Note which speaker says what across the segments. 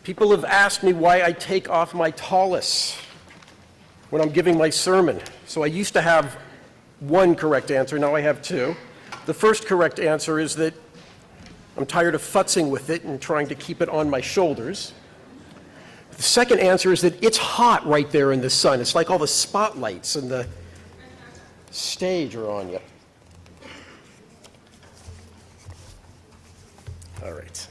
Speaker 1: People have asked me why I take off my tallis when I'm giving my sermon. So I used to have one correct answer, now I have two. The first correct answer is that I'm tired of futzing with it and trying to keep it on my shoulders. The second answer is that it's hot right there in the sun. It's like all the spotlights and the stage are on you. All right.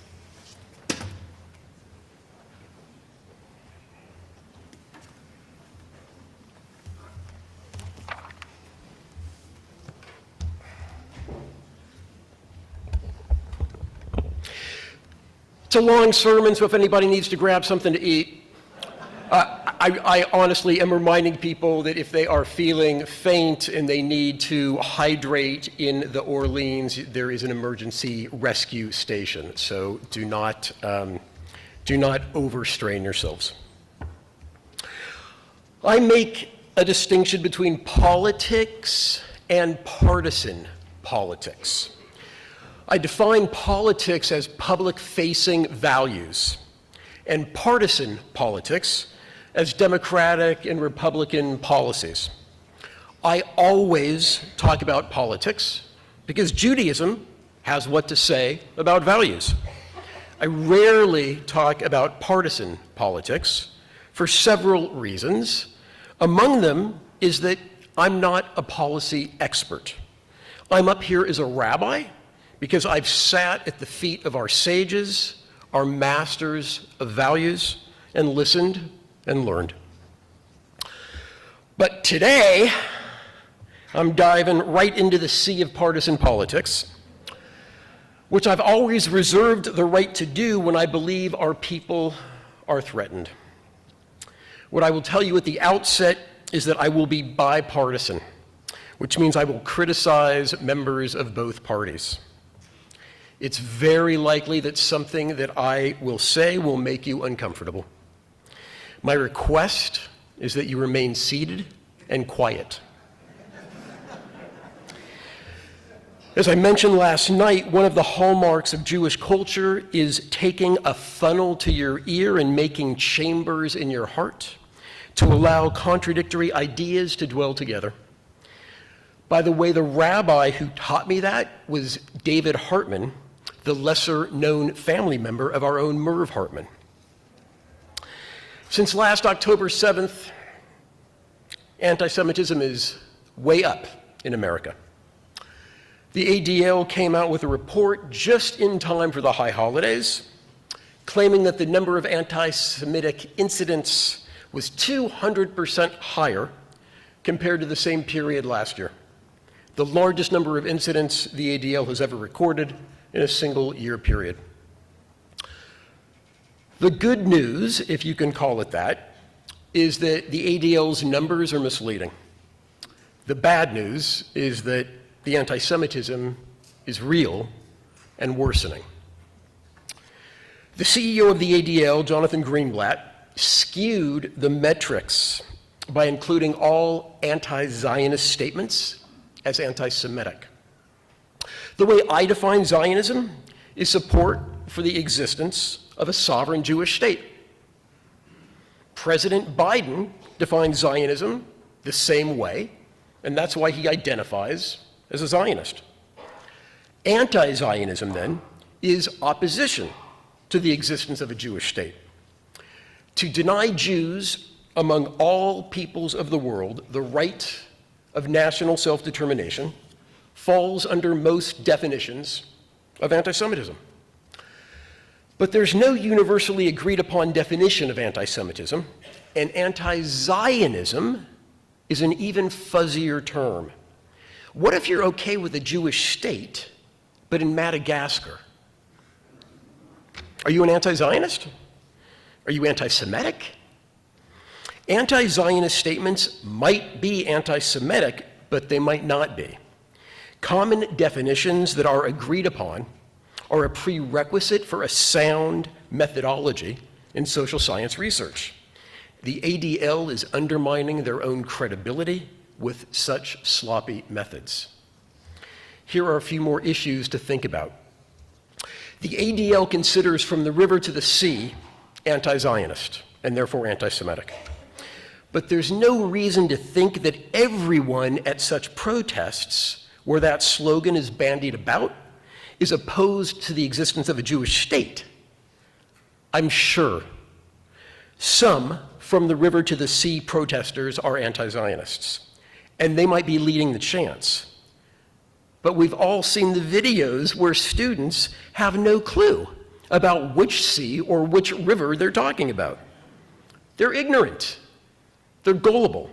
Speaker 1: It's a long sermon, so if anybody needs to grab something to eat, I honestly am reminding people that if they are feeling faint and they need to hydrate in the Orleans, there is an emergency rescue station. So do not overstrain yourselves. I make a distinction between politics and partisan politics. I define politics as public-facing values, and partisan politics as Democratic and Republican policies. I always talk about politics because Judaism has what to say about values. I rarely talk about partisan politics for several reasons. Among them is that I'm not a policy expert. I'm up here as a rabbi because I've sat at the feet of our sages, our masters of values, and listened and learned. But today, I'm diving right into the sea of partisan politics, which I've always reserved the right to do when I believe our people are threatened. What I will tell you at the outset is that I will be bipartisan, which means I will criticize members of both parties. It's very likely that something that I will say will make you uncomfortable. My request is that you remain seated and quiet. As I mentioned last night, one of the hallmarks of Jewish culture is taking a funnel to your ear and making chambers in your heart to allow contradictory ideas to dwell together. By the way, the rabbi who taught me that was David Hartman, the lesser-known family member of our own Merv Hartman. Since last October 7th, anti-Semitism is way up in America. The ADL came out with a report just in time for the high holidays, claiming that the number of anti-Semitic incidents was 200% higher compared to the same period last year, the largest number of incidents the ADL has ever recorded in a single year period. The good news, if you can call it that, is that the ADL's numbers are misleading. The bad news is that the anti-Semitism is real and worsening. The CEO of the ADL, Jonathan Greenblatt, skewed the metrics by including all anti-Zionist statements as anti-Semitic. The way I define Zionism is support for the existence of a sovereign Jewish state. President Biden defines Zionism the same way, and that's why he identifies as a Zionist. Anti-Zionism, then, is opposition to the existence of a Jewish state. To deny Jews, among all peoples of the world, the right of national self-determination falls under most definitions of anti-Semitism. But there's no universally agreed upon definition of anti-Semitism, and anti-Zionism is an even fuzzier term. What if you're okay with a Jewish state, but in Madagascar? Are you an anti-Zionist? Are you anti-Semitic? Anti-Zionist statements might be anti-Semitic, but they might not be. Common definitions that are agreed upon are a prerequisite for a sound methodology in social science research. The ADL is undermining their own credibility with such sloppy methods. Here are a few more issues to think about. The ADL considers from the river to the sea anti-Zionist, and therefore anti-Semitic. But there's no reason to think that everyone at such protests, where that slogan is bandied about, is opposed to the existence of a Jewish state. I'm sure some from the river to the sea protesters are anti-Zionists, and they might be leading the chants. But we've all seen the videos where students have no clue about which sea or which river they're talking about. They're ignorant, they're gullible,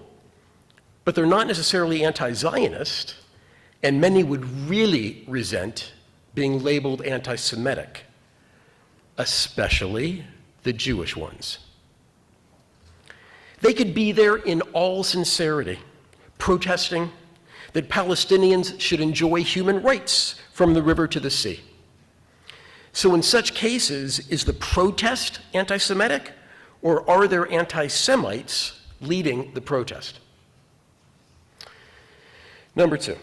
Speaker 1: but they're not necessarily anti-Zionist, and many would really resent being labeled anti-Semitic, especially the Jewish ones. They could be there in all sincerity, protesting that Palestinians should enjoy human rights from the river to the sea. So in such cases, is the protest anti-Semitic, or are there anti-Semites leading the protest? Number two,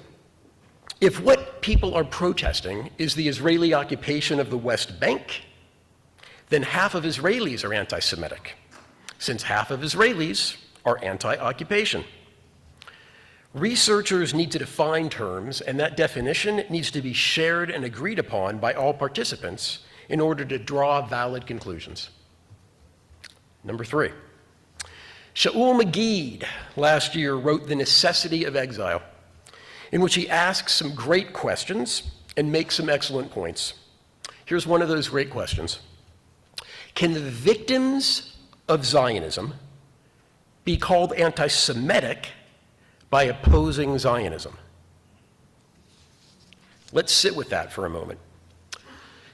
Speaker 1: if what people are protesting is the Israeli occupation of the West Bank, then half of Israelis are anti-Semitic, since half of Israelis are anti-occupation. Researchers need to define terms, and that definition needs to be shared and agreed upon by all participants in order to draw valid conclusions. Number three, Shaul Magid last year wrote The Necessity of Exile, in which he asks some great questions and makes some excellent points. Here's one of those great questions. Can the victims of Zionism be called anti-Semitic by opposing Zionism? Let's sit with that for a moment.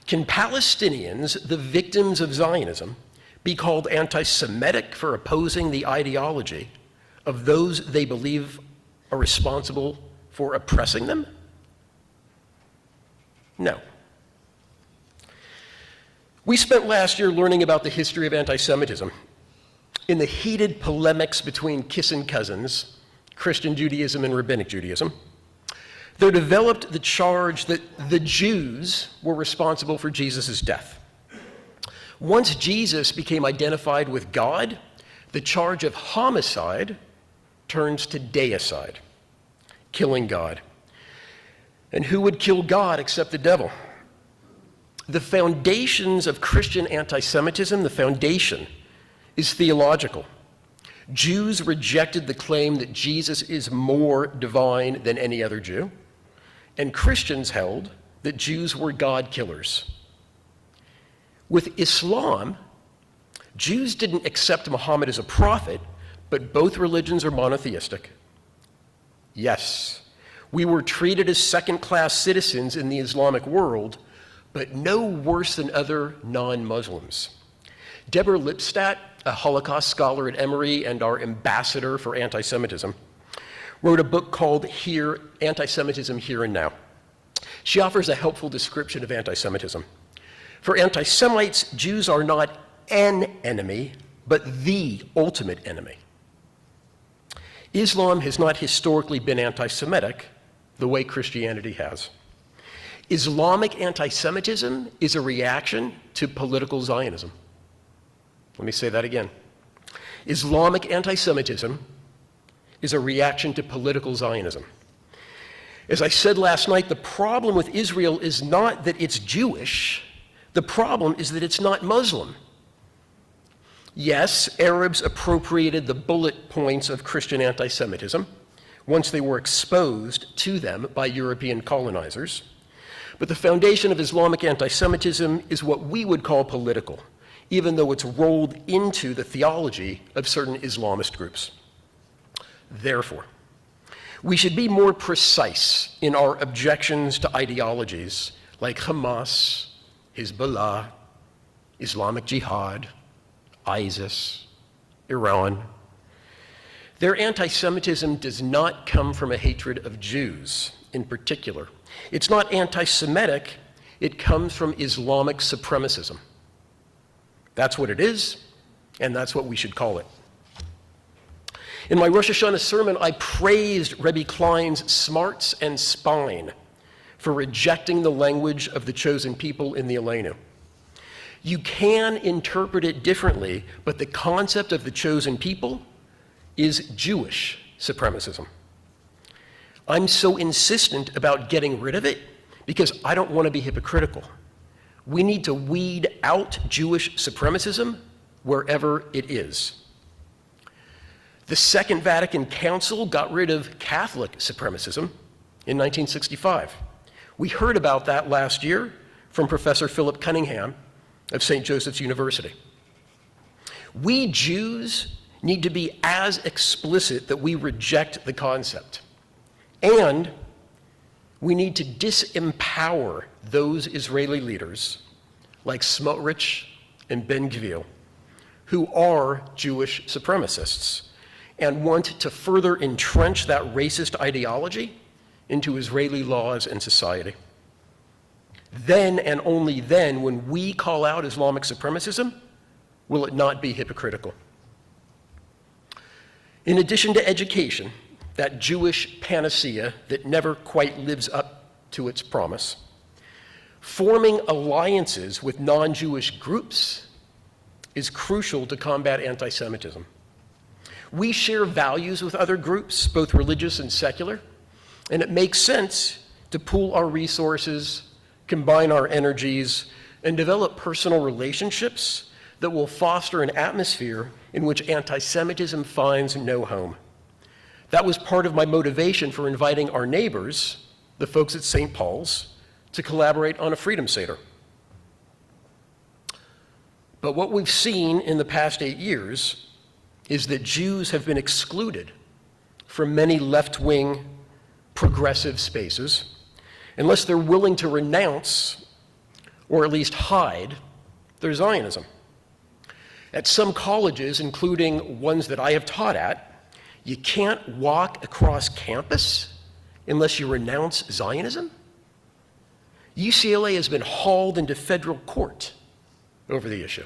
Speaker 1: Can Palestinians, the victims of Zionism, be called anti-Semitic for opposing the ideology of those they believe are responsible for oppressing them? No. We spent last year learning about the history of anti-Semitism. In the heated polemics between kissing cousins, Christian Judaism and Rabbinic Judaism, there developed the charge that the Jews were responsible for Jesus' death. Once Jesus became identified with God, the charge of homicide turns to deicide, killing God. And who would kill God except the devil? The foundations of Christian anti-Semitism, the foundation, is theological. Jews rejected the claim that Jesus is more divine than any other Jew, and Christians held that Jews were God killers. With Islam, Jews didn't accept Muhammad as a prophet, but both religions are monotheistic. Yes, we were treated as second-class citizens in the Islamic world, but no worse than other non-Muslims. Deborah Lipstadt, a Holocaust scholar at Emory and our ambassador for anti-Semitism, wrote a book called Anti-Semitism Here and Now. She offers a helpful description of anti-Semitism. For anti-Semites, Jews are not an enemy, but the ultimate enemy. Islam has not historically been anti-Semitic the way Christianity has. Islamic anti-Semitism is a reaction to political Zionism. Let me say that again. Islamic anti-Semitism is a reaction to political Zionism. As I said last night, the problem with Israel is not that it's Jewish. The problem is that it's not Muslim. Yes, Arabs appropriated the bullet points of Christian anti-Semitism once they were exposed to them by European colonizers. But the foundation of Islamic anti-Semitism is what we would call political, even though it's rolled into the theology of certain Islamist groups. Therefore, we should be more precise in our objections to ideologies like Hamas, Hezbollah, Islamic Jihad, ISIS, Iran. Their anti-Semitism does not come from a hatred of Jews in particular. It's not anti-Semitic, it comes from Islamic supremacism. That's what it is, and that's what we should call it. In my Rosh Hashanah sermon, I praised Rebbe Klein's smarts and spine for rejecting the language of the chosen people in the Aleinu. You can interpret it differently, but the concept of the chosen people is Jewish supremacism. I'm so insistent about getting rid of it because I don't want to be hypocritical. We need to weed out Jewish supremacism wherever it is. The Second Vatican Council got rid of Catholic supremacism in 1965. We heard about that last year from Professor Philip Cunningham of St. Joseph's University. We Jews need to be as explicit that we reject the concept. And we need to disempower those Israeli leaders like Smotrich and Ben-Gvir, who are Jewish supremacists and want to further entrench that racist ideology into Israeli laws and society. Then and only then, when we call out Islamic supremacism, will it not be hypocritical. In addition to education, that Jewish panacea that never quite lives up to its promise, forming alliances with non-Jewish groups is crucial to combat anti-Semitism. We share values with other groups, both religious and secular, and it makes sense to pool our resources, combine our energies, and develop personal relationships that will foster an atmosphere in which anti-Semitism finds no home. That was part of my motivation for inviting our neighbors, the folks at St. Paul's, to collaborate on a Freedom Seder. But what we've seen in the past 8 years is that Jews have been excluded from many left-wing progressive spaces unless they're willing to renounce, or at least hide, their Zionism. At some colleges, including ones that I have taught at, you can't walk across campus unless you renounce Zionism. UCLA has been hauled into federal court over the issue.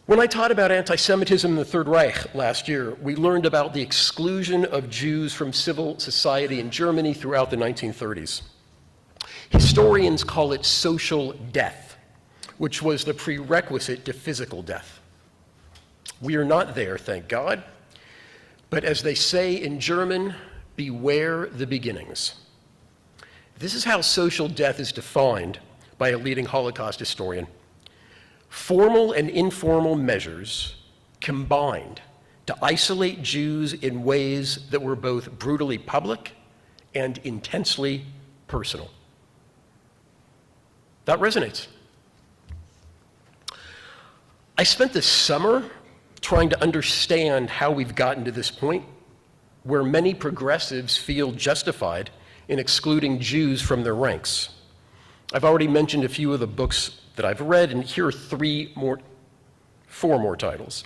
Speaker 1: When I taught about anti-Semitism in the Third Reich last year, we learned about the exclusion of Jews from civil society in Germany throughout the 1930s. Historians call it social death, which was the prerequisite to physical death. We are not there, thank God, but as they say in German, beware the beginnings. This is how social death is defined by a leading Holocaust historian. Formal and informal measures combined to isolate Jews in ways that were both brutally public and intensely personal. That resonates. I spent the summer trying to understand how we've gotten to this point where many progressives feel justified in excluding Jews from their ranks. I've already mentioned a few of the books that I've read, and here are four more titles.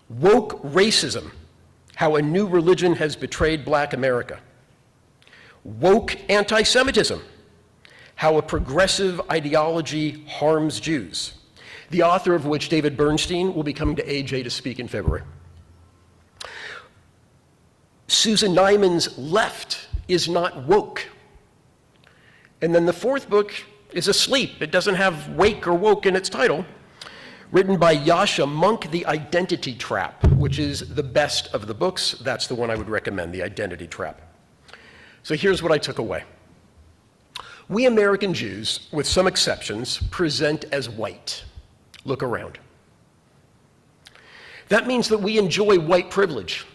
Speaker 1: Woke Racism, How a New Religion Has Betrayed Black America. Woke Anti-Semitism, How a Progressive Ideology Harms Jews. The author of which, David Bernstein, will be coming to AJ to speak in February. Susan Neiman's Left is Not Woke. And then the fourth book is Asleep. It doesn't have wake or woke in its title. Written by Yasha Monk, The Identity Trap, which is the best of the books. That's the one I would recommend, The Identity Trap. So here's what I took away. We American Jews, with some exceptions, present as white. Look around. That means that we enjoy white privilege,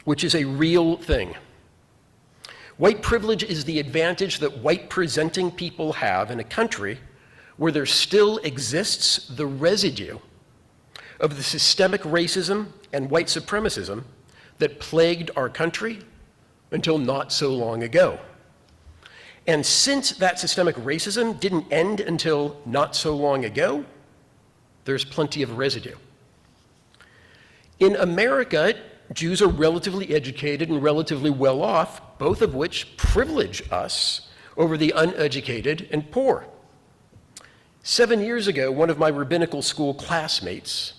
Speaker 1: which is a real thing. White privilege is the advantage that white-presenting people have in a country where there still exists the residue of the systemic racism and white supremacism that plagued our country until not so long ago. And since that systemic racism didn't end until not so long ago, there's plenty of residue. In America, Jews are relatively educated and relatively well off, both of which privilege us over the uneducated and poor. 7 years ago, one of my rabbinical school classmates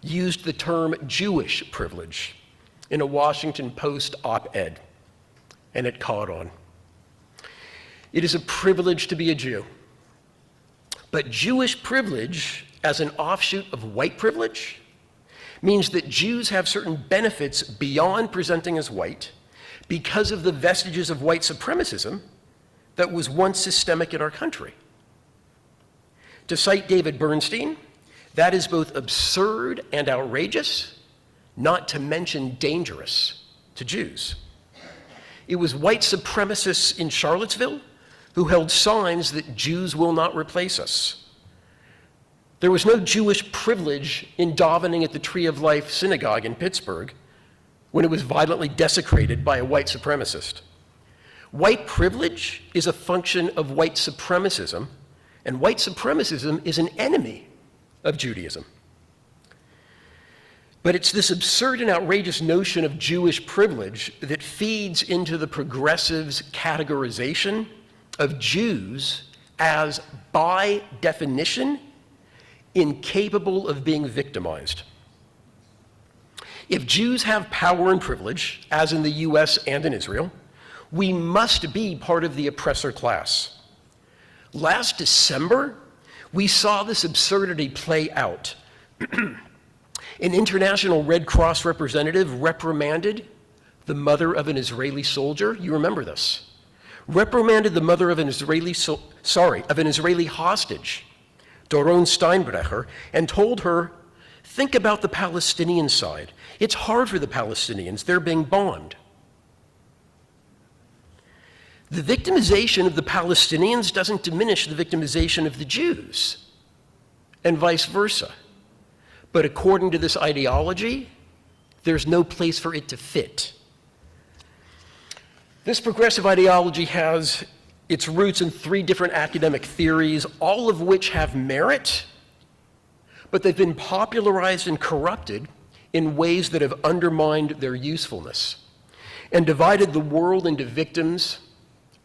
Speaker 1: used the term Jewish privilege in a Washington Post op-ed, and it caught on. It is a privilege to be a Jew. But Jewish privilege, as an offshoot of white privilege, means that Jews have certain benefits beyond presenting as white because of the vestiges of white supremacism that was once systemic in our country. To cite David Bernstein, that is both absurd and outrageous, not to mention dangerous to Jews. It was white supremacists in Charlottesville who held signs that Jews will not replace us. There was no Jewish privilege in davening at the Tree of Life synagogue in Pittsburgh when it was violently desecrated by a white supremacist. White privilege is a function of white supremacism, and white supremacism is an enemy of Judaism. But it's this absurd and outrageous notion of Jewish privilege that feeds into the progressives' categorization of Jews as, by definition, incapable of being victimized. If Jews have power and privilege, as in the US and in Israel, we must be part of the oppressor class. Last December, we saw this absurdity play out. An international Red Cross representative reprimanded the mother of an Israeli soldier. You remember this. Reprimanded the mother of an Israeli hostage, Doron Steinbrecher, and told her, think about the Palestinian side. It's hard for the Palestinians. They're being bombed. The victimization of the Palestinians doesn't diminish the victimization of the Jews, and vice versa. But according to this ideology, there's no place for it to fit. This progressive ideology has its roots in 3 different academic theories, all of which have merit, but they've been popularized and corrupted in ways that have undermined their usefulness and divided the world into victims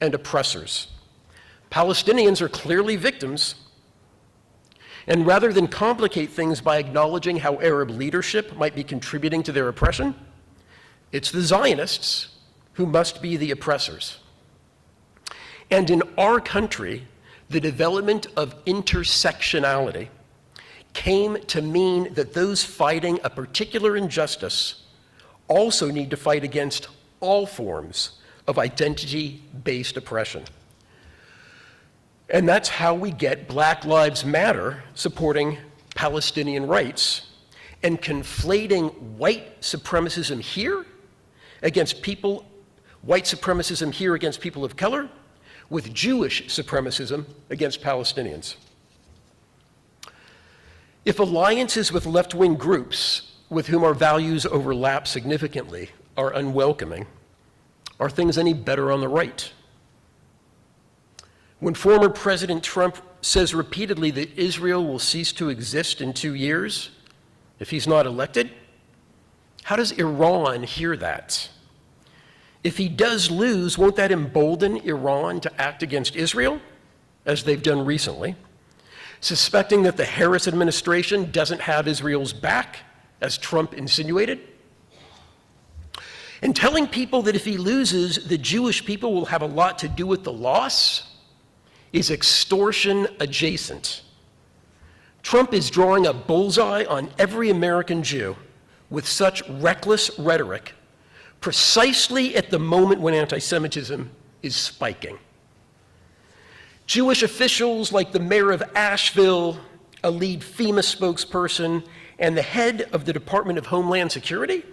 Speaker 1: and oppressors. Palestinians are clearly victims, and rather than complicate things by acknowledging how Arab leadership might be contributing to their oppression, it's the Zionists who must be the oppressors. And in our country, the development of intersectionality came to mean that those fighting a particular injustice also need to fight against all forms of identity-based oppression. And that's how we get Black Lives Matter supporting Palestinian rights and conflating white supremacism here against white supremacism here against people of color with Jewish supremacism against Palestinians. If alliances with left-wing groups with whom our values overlap significantly are unwelcoming, are things any better on the right? When former President Trump says repeatedly that Israel will cease to exist in 2 years if he's not elected, how does Iran hear that? If he does lose, won't that embolden Iran to act against Israel, as they've done recently, suspecting that the Harris administration doesn't have Israel's back, as Trump insinuated? And telling people that if he loses, the Jewish people will have a lot to do with the loss is extortion adjacent. Trump is drawing a bullseye on every American Jew with such reckless rhetoric precisely at the moment when anti-Semitism is spiking. Jewish officials like the mayor of Asheville, a lead FEMA spokesperson, and the head of the Department of Homeland Security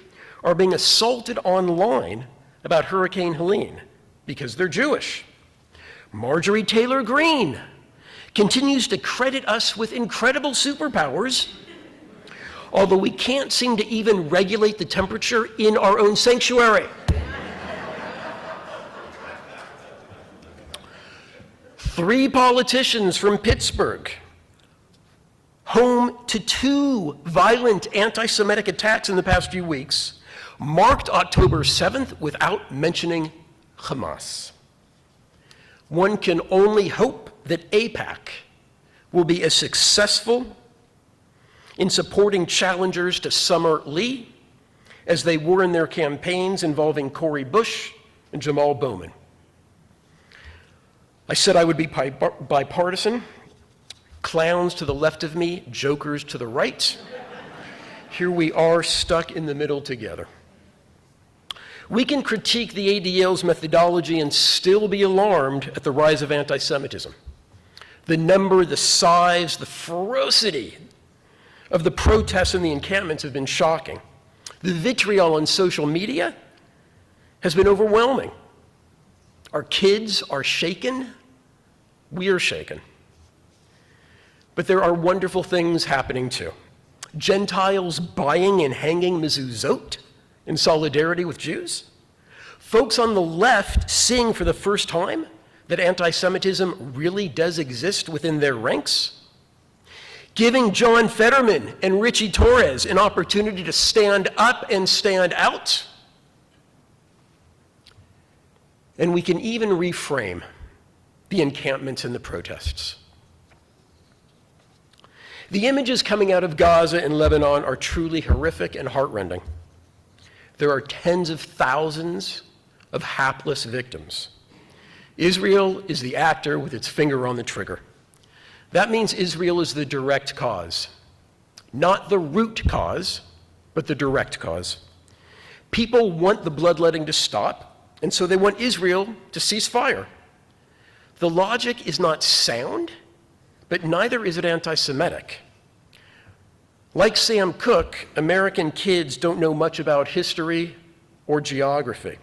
Speaker 1: are being assaulted online about Hurricane Helene because they're Jewish. Marjorie Taylor Greene continues to credit us with incredible superpowers, although we can't seem to even regulate the temperature in our own sanctuary. 3 politicians from Pittsburgh, home to 2 violent anti-Semitic attacks in the past few weeks, marked October 7th without mentioning Hamas. One can only hope that AIPAC will be as successful in supporting challengers to Summer Lee as they were in their campaigns involving Cori Bush and Jamal Bowman. I said I would be bipartisan. Clowns to the left of me, jokers to the right. Here we are stuck in the middle together. We can critique the ADL's methodology and still be alarmed at the rise of anti-Semitism. The number, the size, the ferocity of the protests and the encampments have been shocking. The vitriol on social media has been overwhelming. Our kids are shaken. We are shaken. But there are wonderful things happening too. Gentiles buying and hanging mezuzot in solidarity with Jews. Folks on the left seeing for the first time that anti-Semitism really does exist within their ranks. Giving John Fetterman and Richie Torres an opportunity to stand up and stand out. And we can even reframe the encampments and the protests. The images coming out of Gaza and Lebanon are truly horrific and heartrending. There are tens of thousands of hapless victims. Israel is the actor with its finger on the trigger. That means Israel is the direct cause. Not the root cause, but the direct cause. People want the bloodletting to stop, and so they want Israel to cease fire. The logic is not sound, but neither is it anti-Semitic. Like Sam Cooke, American kids don't know much about history or geography.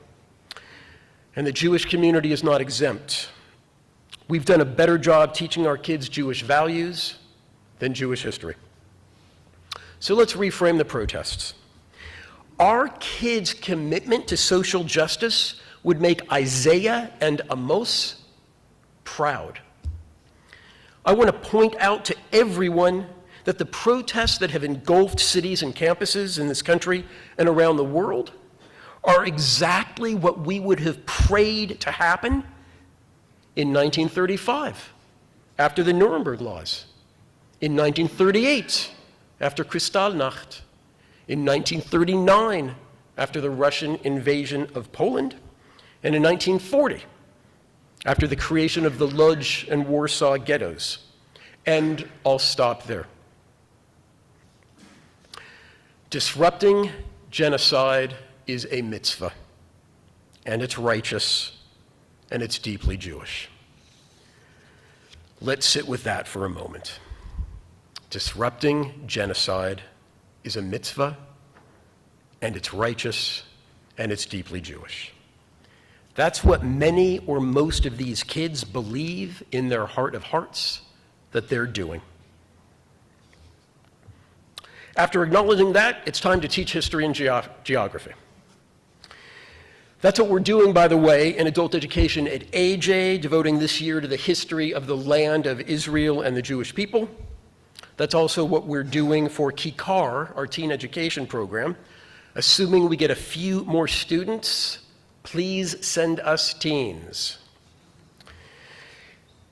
Speaker 1: And the Jewish community is not exempt. We've done a better job teaching our kids Jewish values than Jewish history. So let's reframe the protests. Our kids' commitment to social justice would make Isaiah and Amos proud. I want to point out to everyone that the protests that have engulfed cities and campuses in this country and around the world are exactly what we would have prayed to happen in 1935, after the Nuremberg laws, in 1938, after Kristallnacht, in 1939, after the Russian invasion of Poland, and in 1940, after the creation of the Lodz and Warsaw ghettos. And I'll stop there. Disrupting genocide is a mitzvah, and it's righteous, and it's deeply Jewish. Let's sit with that for a moment. Disrupting genocide is a mitzvah, and it's righteous, and it's deeply Jewish. That's what many or most of these kids believe in their heart of hearts that they're doing. After acknowledging that, it's time to teach history and geography. That's what we're doing, by the way, in adult education at AJ, devoting this year to the history of the land of Israel and the Jewish people. That's also what we're doing for Kikar, our teen education program. Assuming we get a few more students, please send us teens.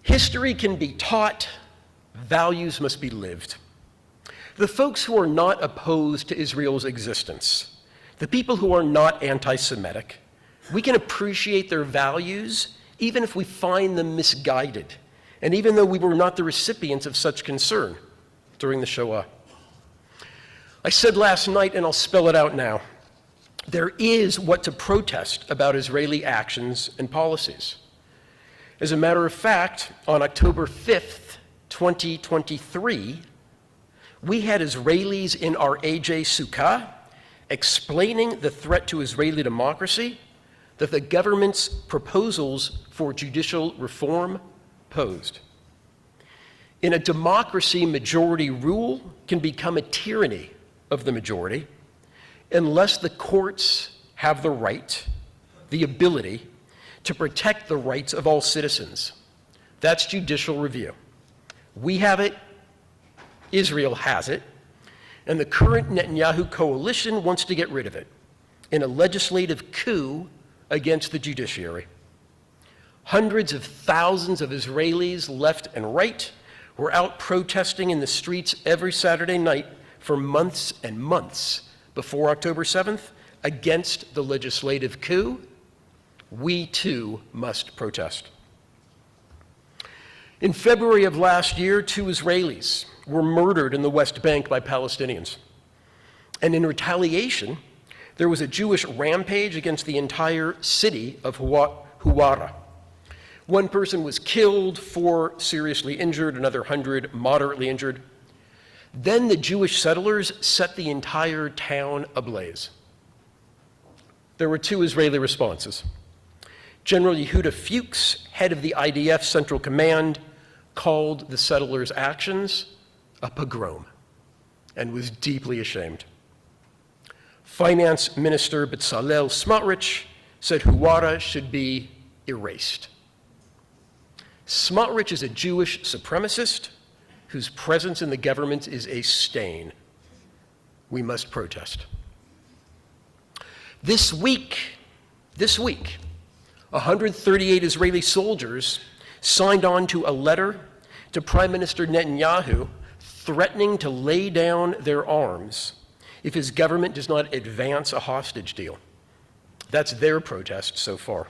Speaker 1: History can be taught, values must be lived. The folks who are not opposed to Israel's existence, the people who are not anti-Semitic, we can appreciate their values even if we find them misguided, and even though we were not the recipients of such concern during the Shoah. I said last night, and I'll spell it out now, there is what to protest about Israeli actions and policies. As a matter of fact, on October 5th, 2023, we had Israelis in our AJ Sukkah explaining the threat to Israeli democracy that the government's proposals for judicial reform posed. In a democracy, majority rule can become a tyranny of the majority unless the courts have the right, the ability, to protect the rights of all citizens. That's judicial review. We have it, Israel has it, and the current Netanyahu coalition wants to get rid of it in a legislative coup against the judiciary. Hundreds of thousands of Israelis, left and right, were out protesting in the streets every Saturday night for months and months before October 7th against the legislative coup. We too must protest. In February of last year, 2 Israelis were murdered in the West Bank by Palestinians. And in retaliation, there was a Jewish rampage against the entire city of Huwara. 1 person was killed, 4 seriously injured, another 100 moderately injured. Then the Jewish settlers set the entire town ablaze. There were 2 Israeli responses. General Yehuda Fuchs, head of the IDF Central Command, called the settlers' actions a pogrom and was deeply ashamed. Finance Minister Bezalel Smotrich said Huwara should be erased. Smotrich is a Jewish supremacist whose presence in the government is a stain. We must protest. This week, 138 Israeli soldiers signed on to a letter to Prime Minister Netanyahu threatening to lay down their arms if his government does not advance a hostage deal. That's their protest so far.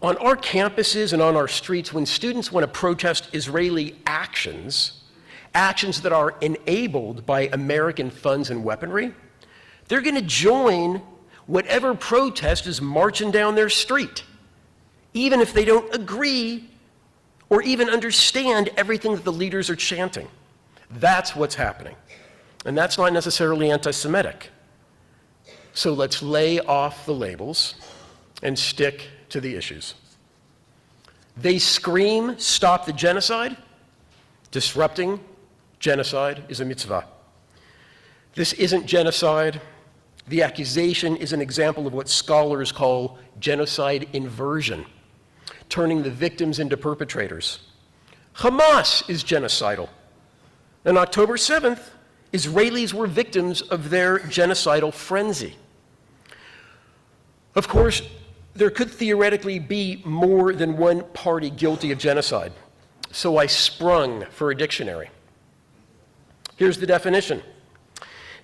Speaker 1: On our campuses and on our streets, when students want to protest Israeli actions that are enabled by American funds and weaponry, they're going to join whatever protest is marching down their street, even if they don't agree or even understand everything that the leaders are chanting. That's what's happening. And that's not necessarily anti-Semitic. So let's lay off the labels and stick to the issues. They scream, stop the genocide. Disrupting genocide is a mitzvah. This isn't genocide. The accusation is an example of what scholars call genocide inversion, turning the victims into perpetrators. Hamas is genocidal. On October 7th, Israelis were victims of their genocidal frenzy. Of course, there could theoretically be more than one party guilty of genocide, so I sprung for a dictionary. Here's the definition.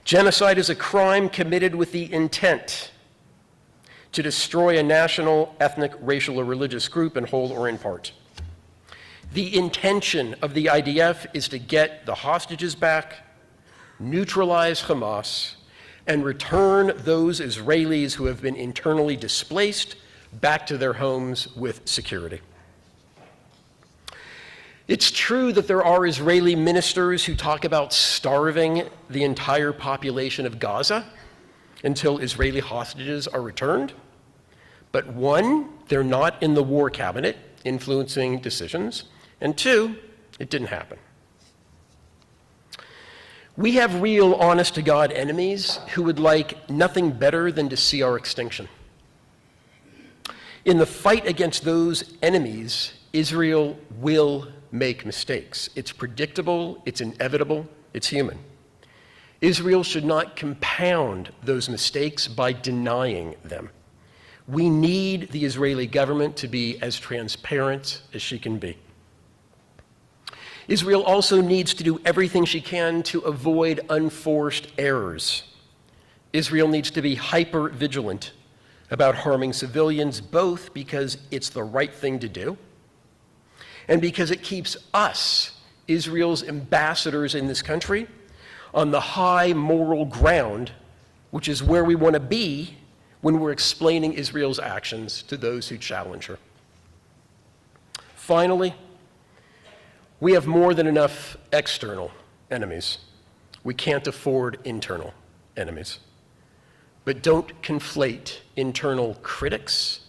Speaker 1: Genocide is a crime committed with the intent to destroy a national, ethnic, racial, or religious group in whole or in part. The intention of the IDF is to get the hostages back, neutralize Hamas, and return those Israelis who have been internally displaced back to their homes with security. It's true that there are Israeli ministers who talk about starving the entire population of Gaza until Israeli hostages are returned. But 1, they're not in the war cabinet influencing decisions, and 2, it didn't happen. We have real, honest-to-God enemies who would like nothing better than to see our extinction. In the fight against those enemies, Israel will make mistakes. It's predictable, it's inevitable, it's human. Israel should not compound those mistakes by denying them. We need the Israeli government to be as transparent as she can be. Israel also needs to do everything she can to avoid unforced errors. Israel needs to be hyper-vigilant about harming civilians, both because it's the right thing to do and because it keeps us, Israel's ambassadors in this country, on the high moral ground, which is where we want to be when we're explaining Israel's actions to those who challenge her. Finally, we have more than enough external enemies. We can't afford internal enemies. But don't conflate internal critics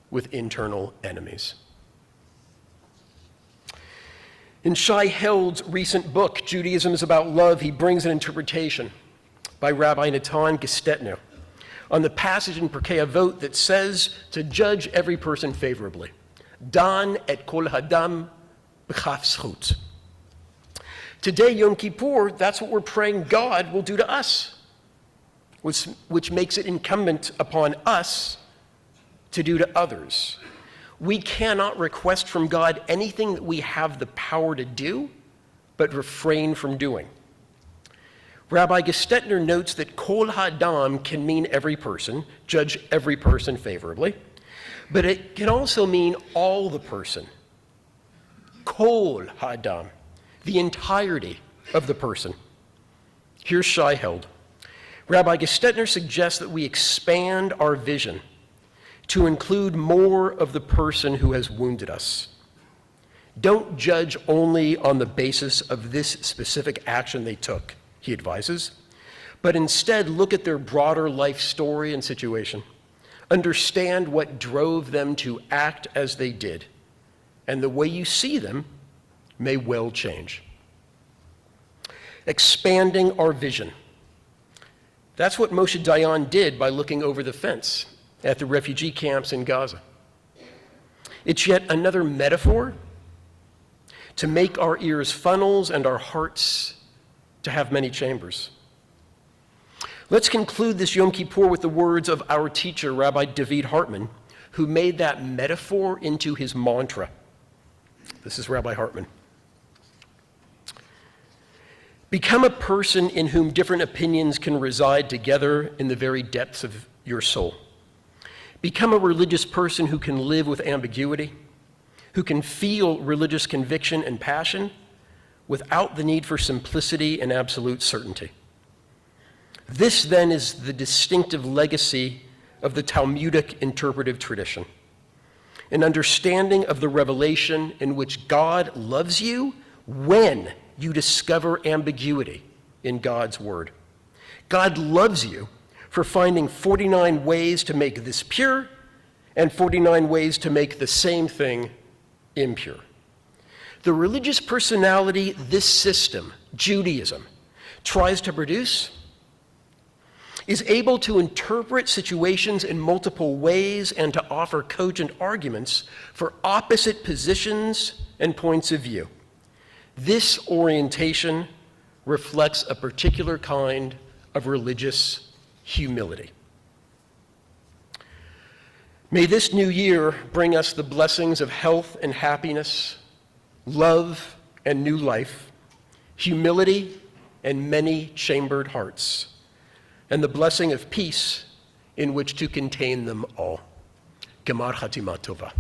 Speaker 1: with internal enemies. In Shai Held's recent book, Judaism is About Love, he brings an interpretation by Rabbi Natan Gestetner on the passage in Pirkei Avot that says to judge every person favorably. Dan et kol hadam b'chaf zchut. Today, Yom Kippur, that's what we're praying God will do to us, which makes it incumbent upon us to do to others. We cannot request from God anything that we have the power to do, but refrain from doing. Rabbi Gestetner notes that kol hadam can mean every person, judge every person favorably, but it can also mean all the person, Kol ha'adam, the entirety of the person. Here's Shai held. Rabbi Gestetner suggests that we expand our vision to include more of the person who has wounded us. Don't judge only on the basis of this specific action they took, he advises, but instead look at their broader life story and situation. Understand what drove them to act as they did, and the way you see them may well change. Expanding our vision. That's what Moshe Dayan did by looking over the fence at the refugee camps in Gaza. It's yet another metaphor to make our ears funnels and our hearts to have many chambers. Let's conclude this Yom Kippur with the words of our teacher, Rabbi David Hartman, who made that metaphor into his mantra. This is Rabbi Hartman. Become a person in whom different opinions can reside together in the very depths of your soul. Become a religious person who can live with ambiguity, who can feel religious conviction and passion without the need for simplicity and absolute certainty. This, then, is the distinctive legacy of the Talmudic interpretive tradition, an understanding of the revelation in which God loves you when you discover ambiguity in God's word. God loves you for finding 49 ways to make this pure and 49 ways to make the same thing impure. The religious personality this system, Judaism, tries to produce is able to interpret situations in multiple ways and to offer cogent arguments for opposite positions and points of view. This orientation reflects a particular kind of religious humility. May this new year bring us the blessings of health and happiness, love and new life, humility and many chambered hearts, and the blessing of peace in which to contain them all. Gemar Chatima Tova.